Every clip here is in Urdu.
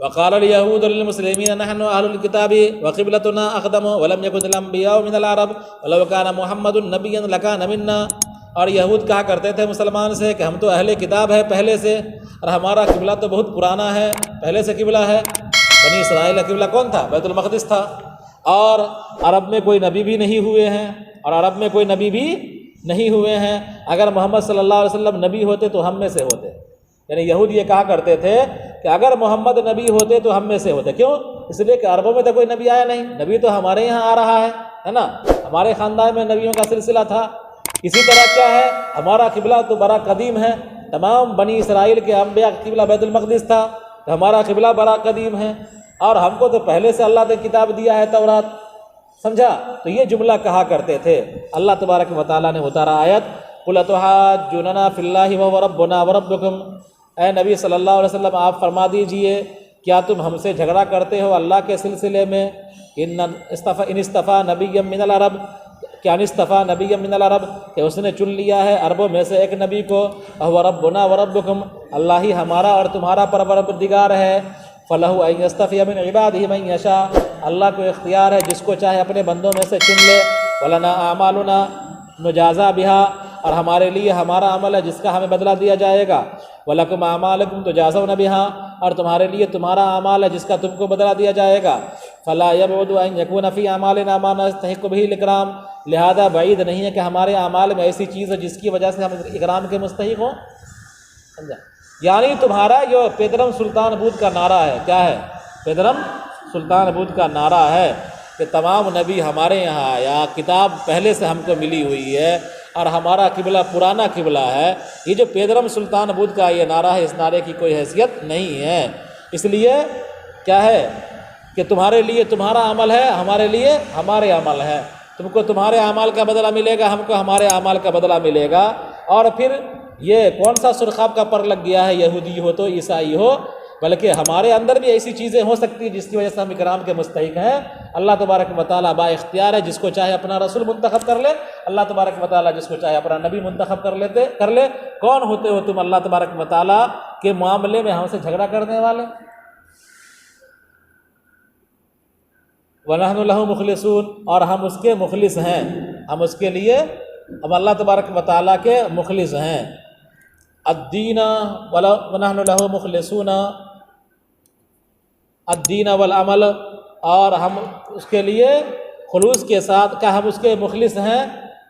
وقال اليهود للمسلمين نحن أهل الكتاب وقبلتنا أقدم ولم يكن الأنبياء من العرب ولو كان محمد نبيا لكان منا. اور یہود کہا کرتے تھے مسلمان سے کہ ہم تو اہل کتاب ہے پہلے سے، اور ہمارا قبلہ تو بہت پرانا ہے، پہلے سے قبلہ ہے. بنی اسرائیل کا قبلہ کون تھا؟ بیت المقدس تھا. اور عرب میں کوئی نبی بھی نہیں ہوئے ہیں، اور عرب میں کوئی نبی بھی نہیں ہوئے ہیں. اگر محمد صلی اللہ علیہ وسلم نبی ہوتے تو ہم میں سے ہوتے. یعنی یہود یہ کہا کرتے تھے کہ اگر محمد نبی ہوتے تو ہم میں سے ہوتے. کیوں؟ اس لیے کہ عربوں میں تو کوئی نبی آیا نہیں، نبی تو ہمارے یہاں آ رہا ہے نا، ہمارے خاندان میں نبیوں کا سلسلہ تھا. اسی طرح کیا ہے، ہمارا قبلہ تو بڑا قدیم ہے، تمام بنی اسرائیل کے انبیاء کا قبلہ بیت المقدس تھا، تو ہمارا قبلہ بڑا قدیم ہے، اور ہم کو تو پہلے سے اللہ نے کتاب دیا ہے تورات. سمجھا؟ تو یہ جملہ کہا کرتے تھے. اللہ تبارک و تعالیٰ نے اتارا آیت قُلْ أَتُحَاجُّونَنَا فِي اللَّهِ وَهُوَ رَبُّنَا وَرَبُّكُمْ. اے نبی صلی اللہ علیہ وسلم آپ فرما دیجئے کیا تم ہم سے جھگڑا کرتے ہو اللہ کے سلسلے میں؟ ان اصطفیٰ نبی من العرب، کیا اصطفیٰ نبی من العرب، کہ اس نے چن لیا ہے عربوں میں سے ایک نبی کو. وَهُوَ رَبُّنَا وَرَبُّكُمْ، اللہ ہی ہمارا اور تمہارا پروردگار ہے. فَلَهُ أَن يَسْتَفِيَ مِنْ عِبَادِهِ مَن يَشَاءُ، اللہ کو اختیار ہے جس کو چاہے اپنے بندوں میں سے چن لے. وَلَنَا أَعْمَالُنَا نُجَازَىٰ بِهَا، اور ہمارے لیے ہمارا عمل ہے جس کا ہمیں بدلہ دیا جائے گا. وَلَكُمْ أَعْمَالُكُمْ تُجَازَوْنَ بِهَا، اور تمہارے لیے تمہارا اعمال ہے جس کا تم کو بدلہ دیا جائے گا. فَلَا يَبْعُدُ أَن يَكُونَ فِي أَعْمَالِنَا مَا نَسْتَحِقُّ بِهِ الْإِكْرَامَ، لہذا بعید نہیں ہے کہ ہمارے اعمال میں ایسی چیز ہے جس کی وجہ سے ہم اکرام کے مستحق ہوں. سمجھا؟ یعنی تمہارا یہ پیدرم سلطان بود کا نعرہ ہے. کیا ہے؟ پیدرم سلطان بود کا نعرہ ہے کہ تمام نبی ہمارے یہاں آیا، کتاب پہلے سے ہم کو ملی ہوئی ہے، اور ہمارا قبلہ پرانا قبلہ ہے. یہ جو پیدرم سلطان بود کا یہ نعرہ ہے، اس نعرے کی کوئی حیثیت نہیں ہے. اس لیے کیا ہے کہ تمہارے لیے تمہارا عمل ہے، ہمارے لیے ہمارے عمل ہے. تم کو تمہارے اعمال کا بدلہ ملے گا، ہم کو ہمارے اعمال کا بدلہ ملے گا. اور پھر یہ کون سا سرخاب کا پر لگ گیا ہے، یہودی ہو تو عیسائی ہو، بلکہ ہمارے اندر بھی ایسی چیزیں ہو سکتی ہیں جس کی وجہ سے ہم اکرام کے مستحق ہیں. اللہ تبارک و تعالیٰ با اختیار ہے، جس کو چاہے اپنا رسول منتخب کر لے. اللہ تبارک و تعالیٰ جس کو چاہے اپنا نبی منتخب کر لے. کون ہوتے ہو تم اللہ تبارک و تعالیٰ کے معاملے میں ہم سے جھگڑا کرنے والے؟ وَنَحْنُ لَهُ مُخْلِصُونَ، اور ہم اس کے مخلص ہیں، ہم اس کے لیے، ہم اللہ تبارک و تعالیٰ کے مخلص ہیں. الدین وَنَحْنُ لَهُ مُخْلِصُونَ الدین والعمل، اور ہم اس کے لیے خلوص کے ساتھ، کہ ہم اس کے مخلص ہیں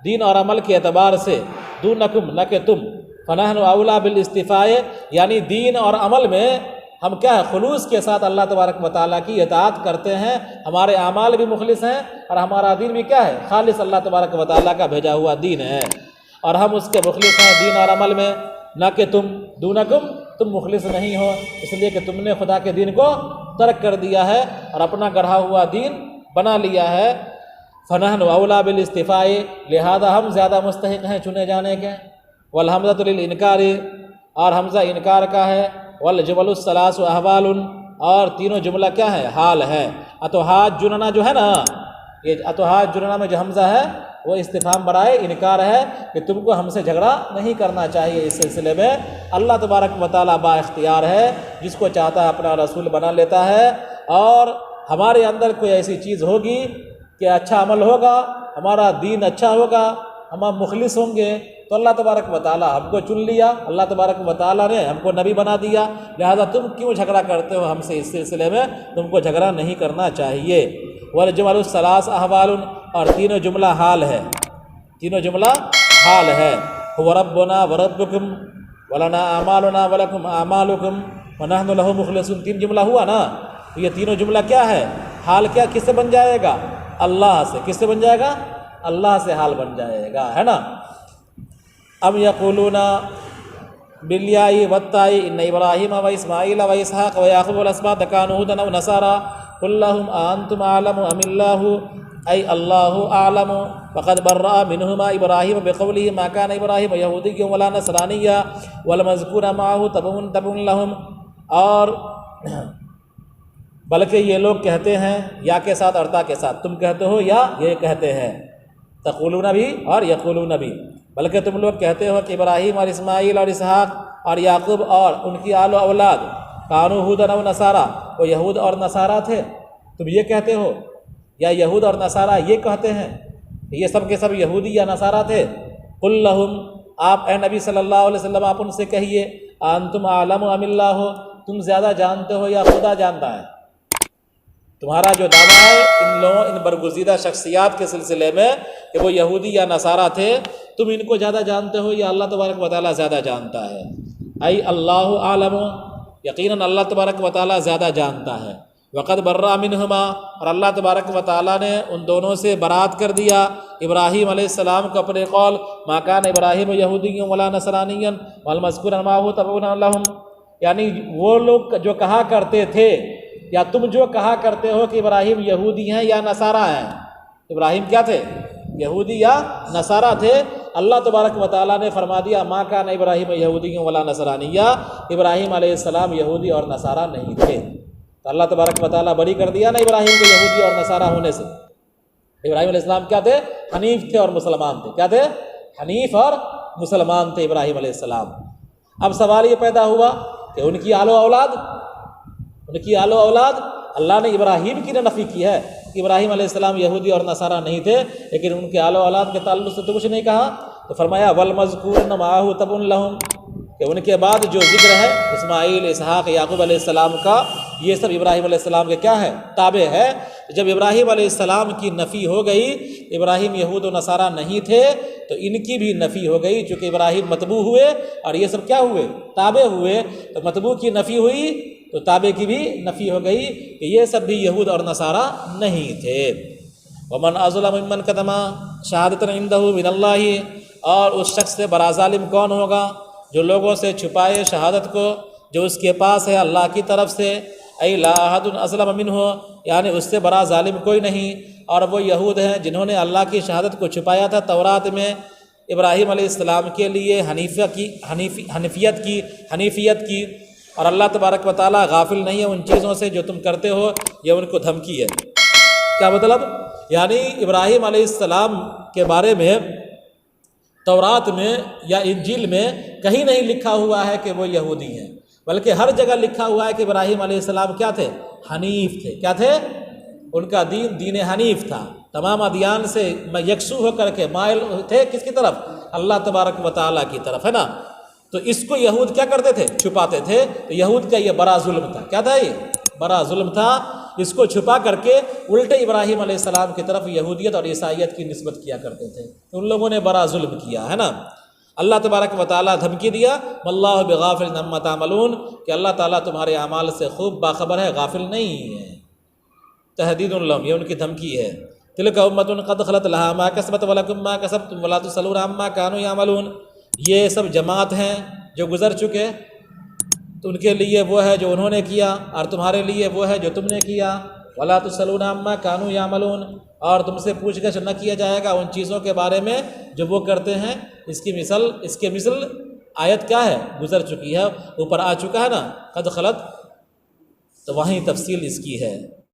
دین اور عمل کے اعتبار سے. دونکم، نہ کہ تم. فنحن اولا بالاصطفاء، یعنی دین اور عمل میں ہم کیا ہے، خلوص کے ساتھ اللہ تبارک و تعالیٰ کی اطاعت کرتے ہیں. ہمارے اعمال بھی مخلص ہیں، اور ہمارا دین بھی کیا ہے، خالص اللہ تبارک و تعالیٰ کا بھیجا ہوا دین ہے، اور ہم اس کے مخلص ہیں دین اور عمل میں. نہ کہ تم، دونکم، تم مخلص نہیں ہو، اس لیے کہ تم نے خدا کے دین کو ترک کر دیا ہے اور اپنا گڑھا ہوا دین بنا لیا ہے. فنحن اولا بالاصطفاء، لہذا ہم زیادہ مستحق ہیں چنے جانے کے. والحمزۃ للانکار، اور حمزہ انکار کا ہے. والجمل الثلاث احوال، اور تینوں جملہ کیا ہے، حال ہے. اتحاجوننا جو ہے نا، یہ اتحاجوننا میں جو حمزہ ہے وہ استفہام برائے انکار ہے کہ تم کو ہم سے جھگڑا نہیں کرنا چاہیے اس سلسلے میں. اللہ تبارک و تعالیٰ با اختیار ہے، جس کو چاہتا ہے اپنا رسول بنا لیتا ہے. اور ہمارے اندر کوئی ایسی چیز ہوگی کہ اچھا عمل ہوگا، ہمارا دین اچھا ہوگا، ہم مخلص ہوں گے، تو اللہ تبارک و تعالیٰ ہم کو چن لیا، اللہ تبارک و تعالیٰ نے ہم کو نبی بنا دیا. لہذا تم کیوں جھگڑا کرتے ہو ہم سے؟ اس سلسلے میں تم کو جھگڑا نہیں کرنا چاہیے. والجمل الثلاث احوال، اور تینوں جملہ حال ہے، تینوں جملہ حال ہے. هو ربنا وربکم ولنا اعمالنا ولکم اعمالکم ونحن له مخلصون، تین جملہ ہوا نا. تو یہ تینوں جملہ کیا ہے، حال کیا، کس سے بن جائے گا، اللہ سے. کس سے بن جائے گا، اللہ سے حال بن جائے گا، ہے نا. ام یقولون بالیاء والتاء ان ابراہیم واسماعیل واسحاق ویعقوب والاسباط كانوا هودا او نصارى قل لهم انتم اعلم ام الله ای اللہ اعلم وقد برأ منهما ابراہیم بقوله ما كان ابراہیم یہودیا ولا نصرانیا والمذکور معه تبع لهم. اور بلکہ یہ لوگ کہتے ہیں، یا کے ساتھ اور تا کے ساتھ، تم کہتے ہو یا یہ کہتے ہیں، تقولون بھی اور یقولون بھی. بلکہ تم لوگ کہتے ہو کہ ابراہیم اور اسماعیل اور اسحاق اور یعقوب اور ان کی آل و اولاد کانو ہودن و نصارا، وہ یہود اور نصارہ تھے، تم یہ کہتے ہو، یا یہود اور نصارہ یہ کہتے ہیں یہ سب کے سب یہودی یا نصارہ تھے؟ قل لہم، آپ اے نبی صلی اللہ علیہ وسلم آپ ان سے کہیے، انتم اعلم ام اللہ، تم زیادہ جانتے ہو یا خدا جانتا ہے؟ تمہارا جو دعویٰ ہے ان برگزیدہ شخصیات کے سلسلے میں کہ وہ یہودی یا نصارہ تھے، تم ان کو زیادہ جانتے ہو یا اللہ تبارک و تعالیٰ زیادہ جانتا ہے؟ ای اللہ عالم، یقیناً اللہ تبارک و تعالیٰ زیادہ جانتا ہے۔ وقد برأ منہما، اور اللہ تبارک و تعالیٰ نے ان دونوں سے برات کر دیا ابراہیم علیہ السلام کو اپنے قول، ما کان ابراہیم یہودی ولا نصرانیا والمذکور معہ تبعا لہم، یعنی وہ لوگ جو کہا کرتے تھے یا تم جو کہا کرتے ہو کہ ابراہیم یہودی ہیں یا نصارہ ہیں، ابراہیم کیا تھے؟ یہودی یا نصارہ تھے۔ اللہ تبارک و تعالیٰ نے فرما دیا ما کان ابراہیم یہودی ولا نصرانیہ، ابراہیم علیہ السلام یہودی اور نصارہ نہیں تھے۔ تو اللہ تبارک و تعالیٰ بری کر دیا نا ابراہیم کو یہودی اور نصارہ ہونے سے۔ ابراہیم علیہ السلام کیا تھے؟ حنیف تھے اور مسلمان تھے۔ کیا تھے؟ حنیف اور مسلمان تھے ابراہیم علیہ السلام۔ اب سوال یہ پیدا ہوا کہ ان کی آل و اولاد، اللہ نے ابراہیم کی نفی کی ہے کہ ابراہیم علیہ السلام یہودی اور نصارہ نہیں تھے، لیکن ان کے آل و اولاد کے تعلق سے تو کچھ نہیں کہا۔ تو فرمایا والمذکورن معہ تبع لہم، کہ ان کے بعد جو ذکر ہے اسماعیل، اسحاق، یعقوب علیہ السلام کا، یہ سب ابراہیم علیہ السلام کے کیا ہے؟ تابع ہے۔ جب ابراہیم علیہ السلام کی نفی ہو گئی، ابراہیم یہود و نصارہ نہیں تھے، تو ان کی بھی نفی ہو گئی، چونکہ ابراہیم متبوع ہوئے اور یہ سب کیا ہوئے؟ تابع ہوئے۔ تو متبوع کی نفی ہوئی تو تابع کی بھی نفی ہو گئی کہ یہ سب بھی یہود اور نصارہ نہیں تھے۔ ومن اظلم ممن کتم شہادۃ عندہ من اللہ، اور اس شخص سے بڑا ظالم کون ہوگا جو لوگوں سے چھپائے شہادت کو جو اس کے پاس ہے اللہ کی طرف سے۔ ای لا احد اظلم منہ، یعنی اس سے بڑا ظالم کوئی نہیں۔ اور وہ یہود ہیں جنہوں نے اللہ کی شہادت کو چھپایا تھا تورات میں ابراہیم علیہ السلام کے لیے حنیفیت کی، اور اللہ تبارک و تعالیٰ غافل نہیں ہے ان چیزوں سے جو تم کرتے ہو، یہ ان کو دھمکی ہے۔ کیا مطلب؟ یعنی ابراہیم علیہ السلام کے بارے میں تورات میں یا انجیل میں کہیں نہیں لکھا ہوا ہے کہ وہ یہودی ہیں، بلکہ ہر جگہ لکھا ہوا ہے کہ ابراہیم علیہ السلام کیا تھے؟ حنیف تھے۔ کیا تھے؟ ان کا دین حنیف تھا، تمام ادیان سے یکسو ہو کر کے مائل تھے کس کی طرف؟ اللہ تبارک و تعالیٰ کی طرف، ہے نا۔ تو اس کو یہود کیا کرتے تھے؟ چھپاتے تھے۔ تو یہود کا یہ بڑا ظلم تھا۔ کیا تھا؟ یہ بڑا ظلم تھا۔ اس کو چھپا کر کے الٹے ابراہیم علیہ السلام کی طرف یہودیت اور عیسائیت کی نسبت کیا کرتے تھے۔ ان لوگوں نے بڑا ظلم کیا، ہے نا۔ اللہ تبارک و تعالیٰ دھمکی دیا واللہ بغافل عما تعملون، کہ اللہ تعالیٰ تمہارے اعمال سے خوب باخبر ہے، غافل نہیں ہے۔ تہدید لہم، یہ ان کی دھمکی ہے۔ تلک امۃ قد خلت لہا ما کسبت ولکم ما کسبتم ولا تسألون عما كانوا يعملون، یہ سب جماعت ہیں جو گزر چکے، تو ان کے لیے وہ ہے جو انہوں نے کیا، اور تمہارے لیے وہ ہے جو تم نے کیا۔ ولا تسألون عما كانوا يعملون، اور تم سے پوچھ گچھ نہ کیا جائے گا ان چیزوں کے بارے میں جو وہ کرتے ہیں۔ اس کے مثل آیت کیا ہے؟ گزر چکی ہے، اوپر آ چکا ہے نا، قد خلت، تو وہیں تفصیل اس کی ہے۔